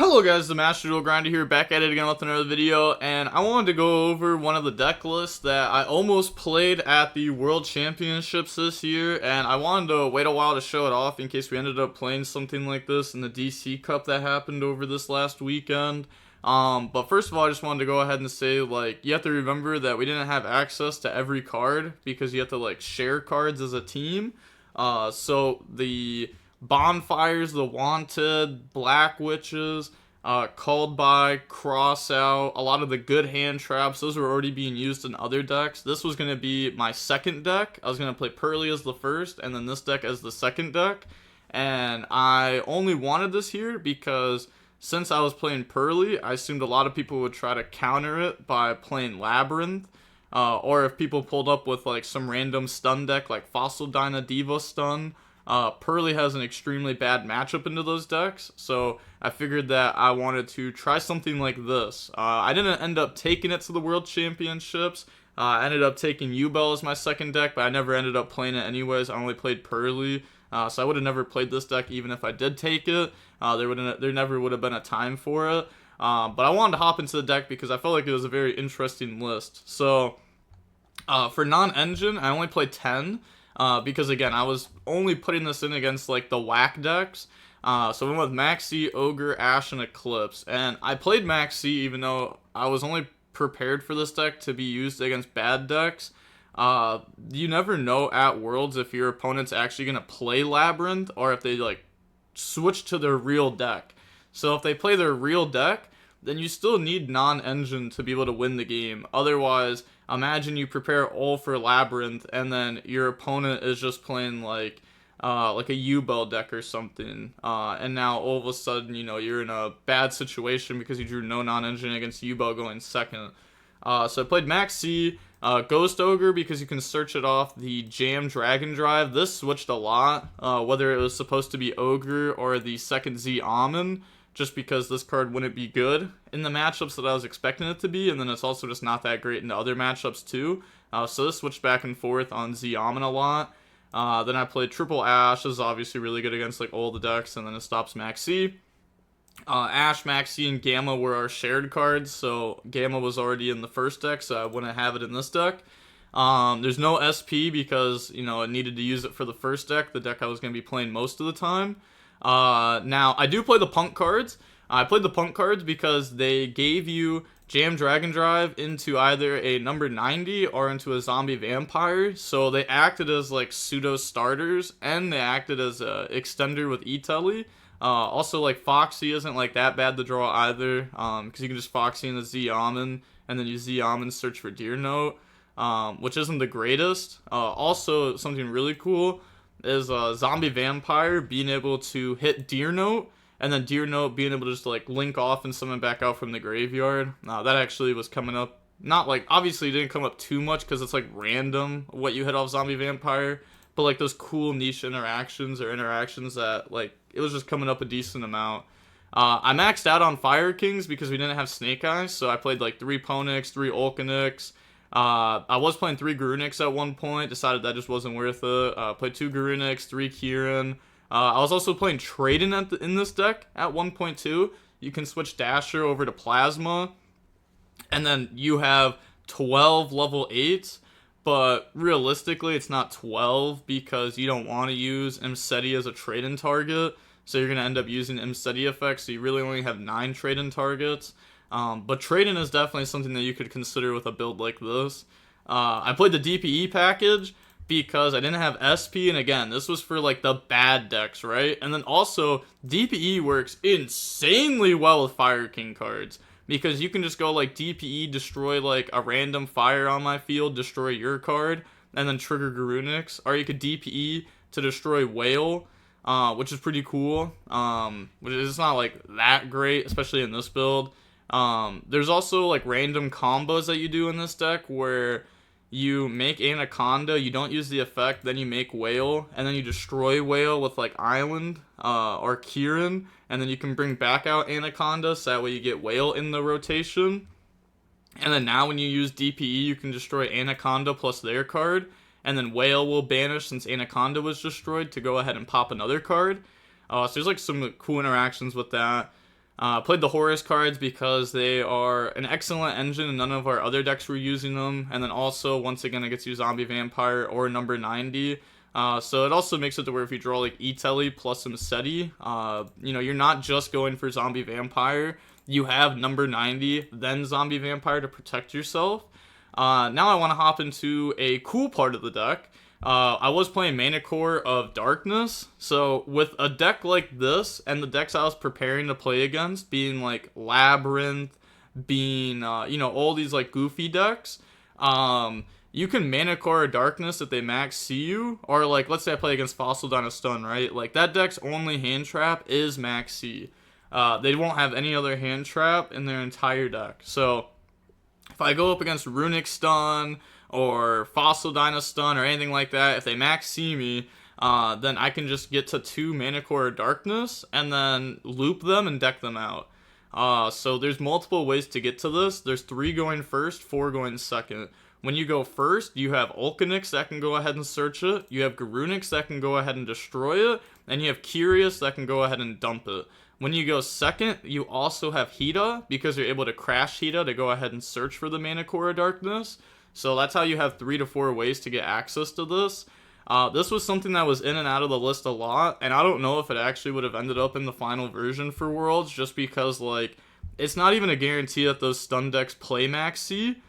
Hello guys, the Master Duel Grinder here, back at it again with another video, and I wanted to go over one of the deck lists that I almost played at the World Championships this year, and I wanted to wait a while to show it off in case we ended up playing something like this in the DC Cup that happened over this last weekend. But first of all, I just wanted to go ahead and say, like, you have to remember that we didn't have access to every card because you have to, like, share cards as a team. So the Bonfires, the Wanted, Black Witches, Called By, Cross Out, a lot of the good hand traps, those were already being used in other decks. This was going to be my second deck. I was going to play Pearly as the first, and then this deck as the second deck. And I only wanted this here because since I was playing Pearly, I assumed a lot of people would try to counter it by playing Labyrinth. Or if people pulled up with like some random stun deck like Fossil Dyna Diva Stun, Pearly has an extremely bad matchup into those decks, so I figured that I wanted to try something like this. I didn't end up taking it to the World Championships. I ended up taking YuGiOh as my second deck, but I never ended up playing it anyways. I only played Pearly, so I would have never played this deck even if I did take it. There never would have been a time for it. But I wanted to hop into the deck because I felt like it was a very interesting list. So for non-engine, I only played 10. Because again, I was only putting this in against like the whack decks. So I went with Maxi, Ogre, Ash, and Eclipse. And I played Maxi even though I was only prepared for this deck to be used against bad decks. You never know at Worlds if your opponent's actually going to play Labyrinth or if they like switch to their real deck. So if they play their real deck, then you still need non-engine to be able to win the game. Otherwise, imagine you prepare all for Labyrinth and then your opponent is just playing like a YuGiOh deck or something. And now all of a sudden, you know, you're in a bad situation because you drew no non-engine against YuGiOh going second. So I played Max C, Ghost Ogre because you can search it off the Jam Dragon Drive. This switched a lot, whether it was supposed to be Ogre or the second Z Almond, just because this card wouldn't be good in the matchups that I was expecting it to be, and then it's also just not that great in the other matchups too. So this switched back and forth on Z Almond a lot. Then I played Triple Ash. This is obviously really good against like all the decks, and then it stops Maxi. Ash, Maxi, and Gamma were our shared cards, so Gamma was already in the first deck, so I wouldn't have it in this deck. There's no SP because, you know, I needed to use it for the first deck, the deck I was going to be playing most of the time. Now, I do play the Punk cards. I played the Punk cards because they gave you Jam Dragon Drive into either a number 90 or into a Zombie Vampire, so they acted as like pseudo starters, and they acted as a extender with E-Telly. Also, like, Foxy isn't like that bad to draw either, because you can just Foxy in the Z Almond, and then you Z Almond search for Deer Note, which isn't the greatest. Also, something really cool is Zombie Vampire being able to hit Deer Note, and then Deer Note being able to just like link off and summon back out from the graveyard. That actually was coming up, not like, obviously it didn't come up too much because it's like random what you hit off Zombie Vampire, but like those cool niche interactions or interactions that like, it was just coming up a decent amount. I maxed out on Fire Kings because we didn't have Snake Eyes, so I played like 3 Ponix, 3 Olkanix. I was playing 3 Garunix at one point, decided that just wasn't worth it. Played 2 Garunix, 3 Kieran. I was also playing Traden in this deck at 1.2. You can switch Dasher over to Plasma, and then you have 12 level 8s, but realistically it's not 12 because you don't want to use Mseti as a Traden target, so you're going to end up using Mseti effects, so you really only have 9 Traden targets. But Traden is definitely something that you could consider with a build like this. I played the DPE package because I didn't have SP, and again, this was for like the bad decks, right? And then also, DPE works insanely well with Fire King cards, because you can just go like DPE, destroy like a random fire on my field, destroy your card, and then trigger Garunix, or you could DPE to destroy Whale, which is pretty cool, which is not like that great, especially in this build. There's also like random combos that you do in this deck where you make Anaconda, you don't use the effect, then you make Whale, and then you destroy Whale with like Island or Kieran, and then you can bring back out Anaconda, so that way you get Whale in the rotation. And then now when you use DPE, you can destroy Anaconda plus their card, and then Whale will banish since Anaconda was destroyed to go ahead and pop another card. So there's like some cool interactions with that. Played the Horus cards because they are an excellent engine and none of our other decks were using them. And then also, once again, it gets you Zombie Vampire or number 90. So it also makes it to where if you draw like E-Telly plus some SETI, you're not just going for Zombie Vampire. You have number 90, then Zombie Vampire to protect yourself. Now I want to hop into a cool part of the deck. I was playing Manticore of Darkness, so with a deck like this, and the decks I was preparing to play against, being like Labyrinth, being, all these like goofy decks, you can Manticore of Darkness if they max CU, or like, let's say I play against Fossil Dynastun, right? Like, that deck's only hand trap is max C. They won't have any other hand trap in their entire deck, so if I go up against Runic Stun, or Fossil Dynastun, or anything like that, if they max C me, then I can just get to 2 Manticore Darkness, and then loop them and deck them out. So there's multiple ways to get to this. There's 3 going first, 4 going second. When you go first, you have Ulcanix that can go ahead and search it, you have Garunix that can go ahead and destroy it, and you have Curious that can go ahead and dump it. When you go second, you also have Hita, because you're able to crash Hita to go ahead and search for the Manticore Darkness. So that's how you have 3 to 4 ways to get access to this. This was something that was in and out of the list a lot, and I don't know if it actually would have ended up in the final version for Worlds, just because, like, it's not even a guarantee that those stun decks play max C.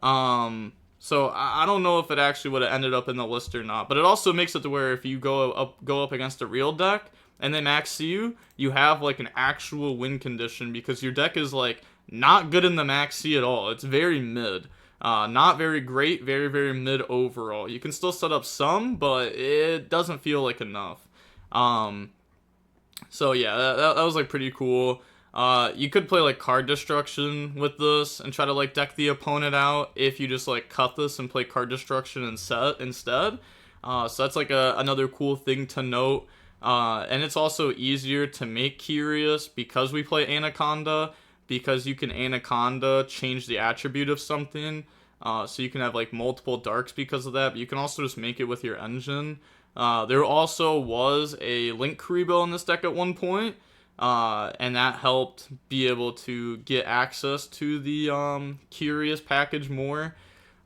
So I don't know if it actually would have ended up in the list or not, but it also makes it to where if you go up against a real deck, and they max C you have, like, an actual win condition, because your deck is, like, not good in the max C at all. It's very mid. Not very great, very, very mid overall. You can still set up some, but it doesn't feel like enough. So yeah, that was like pretty cool. You could play like card destruction with this and try to like deck the opponent out if you just like cut this and play card destruction instead. So that's like another cool thing to note. And it's also easier to make Curious because we play Anaconda, because you can Anaconda change the attribute of something, so you can have like multiple darks because of that, but you can also just make it with your engine. There also was a Link Kuriboh in this deck at one point, and that helped be able to get access to the Curious package more.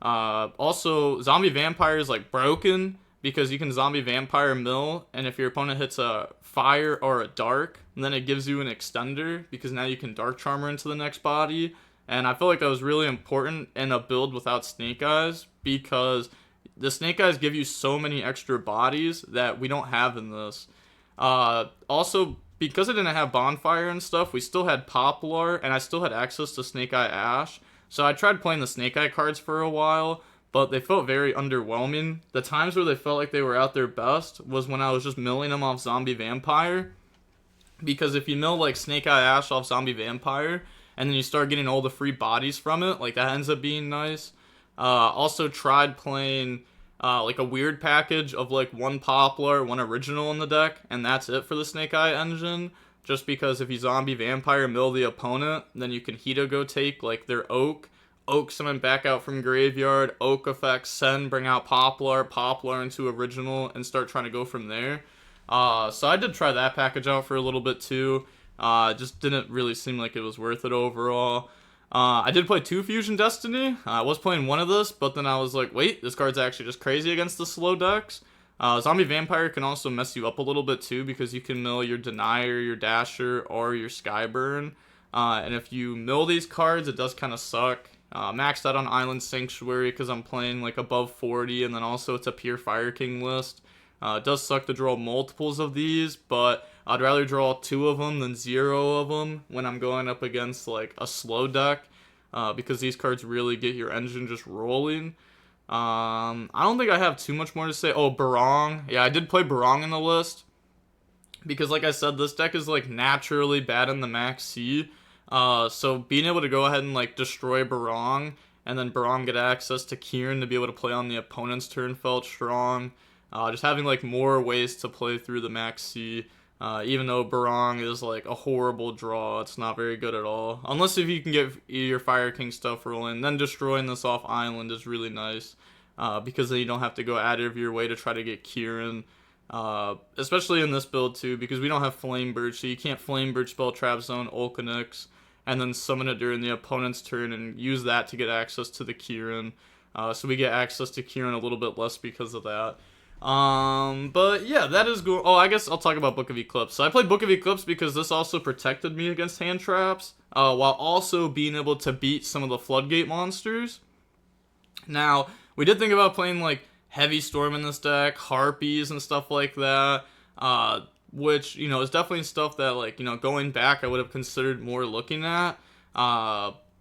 Also, Zombie Vampire is like broken, because you can Zombie Vampire mill, and if your opponent hits a fire or a dark, then it gives you an extender, because now you can Dark Charmer into the next body. And I feel like that was really important in a build without Snake Eyes, because the Snake Eyes give you so many extra bodies that we don't have in this. Also, because I didn't have Bonfire and stuff, we still had Poplar, and I still had access to Snake Eye Ash. So I tried playing the Snake Eye cards for a while, but they felt very underwhelming. The times where they felt like they were at their best was when I was just milling them off Zombie Vampire. Because if you mill like Snake Eye Ash off Zombie Vampire, and then you start getting all the free bodies from it, like that ends up being nice. Also tried playing like a weird package of like 1 Poplar, 1 Original in the deck, and that's it for the Snake Eye engine. Just because if you Zombie Vampire mill the opponent, then you can Hita go take like their Oak summon back out from graveyard, Oak effect, send, bring out Poplar into Original, and start trying to go from there. So I did try that package out for a little bit too. Just didn't really seem like it was worth it overall. I did play 2 Fusion Destiny. I was playing one of this, but then I was like, wait, this card's actually just crazy against the slow decks. Zombie Vampire can also mess you up a little bit too, because you can mill your Denier, your Dasher, or your Skyburn. And if you mill these cards, it does kind of suck. Maxed out on Island Sanctuary because I'm playing like above 40, and then also it's a pure Fire King list. It does suck to draw multiples of these, but I'd rather draw 2 of them than 0 of them when I'm going up against like a slow deck, because these cards really get your engine just rolling. I don't think I have too much more to say. Oh, Barong. Yeah, I did play Barong in the list, because like I said, this deck is like naturally bad in the max C. So being able to go ahead and like destroy Barong, and then Barong get access to Kieran to be able to play on the opponent's turn felt strong. Just having like more ways to play through the max C. Even though Barong is like a horrible draw, it's not very good at all. Unless if you can get your Fire King stuff rolling, then destroying this off island is really nice. Because then you don't have to go out of your way to try to get Kieran. Especially in this build too, because we don't have Flame Birch, so you can't Flame Birch, Spell Trap Zone, Ulcanix, and then summon it during the opponent's turn and use that to get access to the Kieran. So we get access to Kieran a little bit less because of that. But yeah, that is good. Oh, I guess I'll talk about Book of Eclipse. So I played Book of Eclipse because this also protected me against hand traps, while also being able to beat some of the Floodgate monsters. Now, we did think about playing like Heavy Storm in this deck, Harpies and stuff like that, which, you know, is definitely stuff that, like, you know, going back I would have considered more looking at.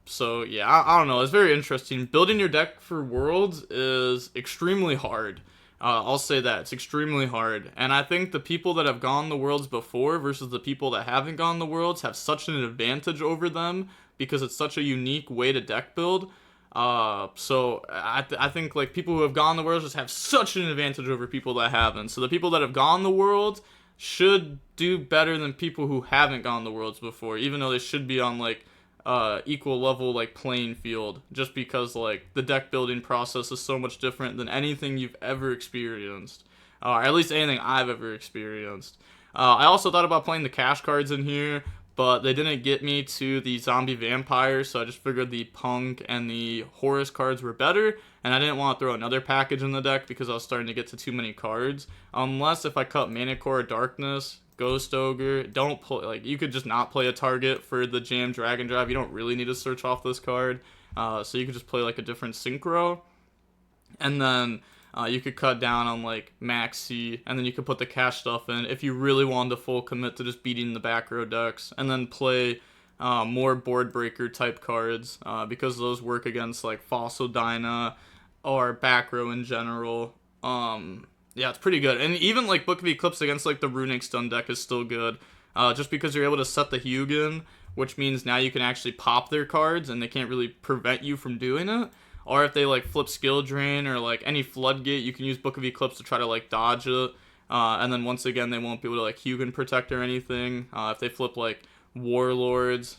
So yeah, I don't know, it's very interesting. Building your deck for Worlds is extremely hard. I'll say that, it's extremely hard, and I think the people that have gone the Worlds before versus the people that haven't gone the Worlds have such an advantage over them because it's such a unique way to deck build. So I think like people who have gone the Worlds just have such an advantage over people that haven't. So the people that have gone the Worlds should do better than people who haven't gone the Worlds before, even though they should be on like equal level like playing field, just because like the deck building process is so much different than anything you've ever experienced, or at least anything I've ever experienced. I also thought about playing the cash cards in here, but they didn't get me to the zombie vampire, so I just figured the punk and the Horus cards were better, and I didn't want to throw another package in the deck because I was starting to get to too many cards, unless if I cut Manticore or Darkness, Ghost Ogre, don't play, like, you could just not play a target for the Jam Dragon Drive. You don't really need to search off this card, so you could just play like a different synchro, and then you could cut down on like Maxi, and then you could put the cash stuff in if you really wanted to full commit to just beating the back row decks, and then play more board breaker type cards, because those work against like Fossil Dyna or back row in general. Yeah, it's pretty good. And even like Book of Eclipse against like the Runic Stun deck is still good, just because you're able to set the Hugin, which means now you can actually pop their cards and they can't really prevent you from doing it. Or if they like flip Skill Drain or like any Floodgate, you can use Book of Eclipse to try to like dodge it. And then once again, they won't be able to like Hugin protect or anything. If they flip like Warlords,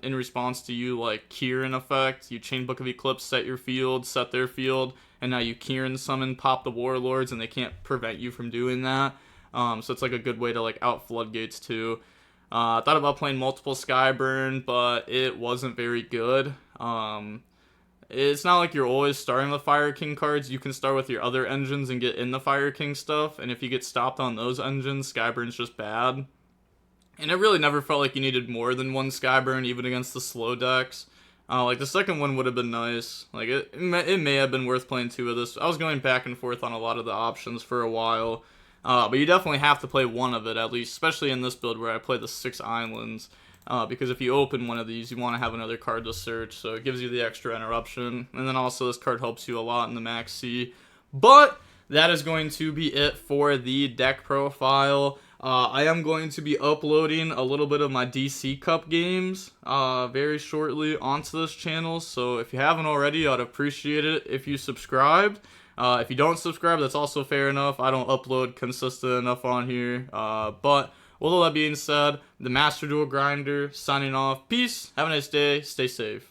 in response to you like Kieran effect, you chain Book of Eclipse, set your field, set their field, and now you Kieran summon, pop the Warlords, and they can't prevent you from doing that. So it's like a good way to like out Floodgates too. I thought about playing multiple Skyburn, but it wasn't very good. It's not like you're always starting with Fire King cards. You can start with your other engines and get in the Fire King stuff, and if you get stopped on those engines, Skyburn's just bad. And it really never felt like you needed more than one Skyburn, even against the slow decks. Like the second one would have been nice. Like it may have been worth playing two of this. I was going back and forth on a lot of the options for a while. But you definitely have to play one of it at least, especially in this build where I play the 6 islands. Because if you open one of these, you want to have another card to search, so it gives you the extra interruption. And then also this card helps you a lot in the Max C. But that is going to be it for the deck profile. I am going to be uploading a little bit of my DC Cup games very shortly onto this channel, so if you haven't already, I'd appreciate it if you subscribed. If you don't subscribe, that's also fair enough. I don't upload consistent enough on here. But with all that being said, the Master Duel Grinder signing off. Peace. Have a nice day. Stay safe.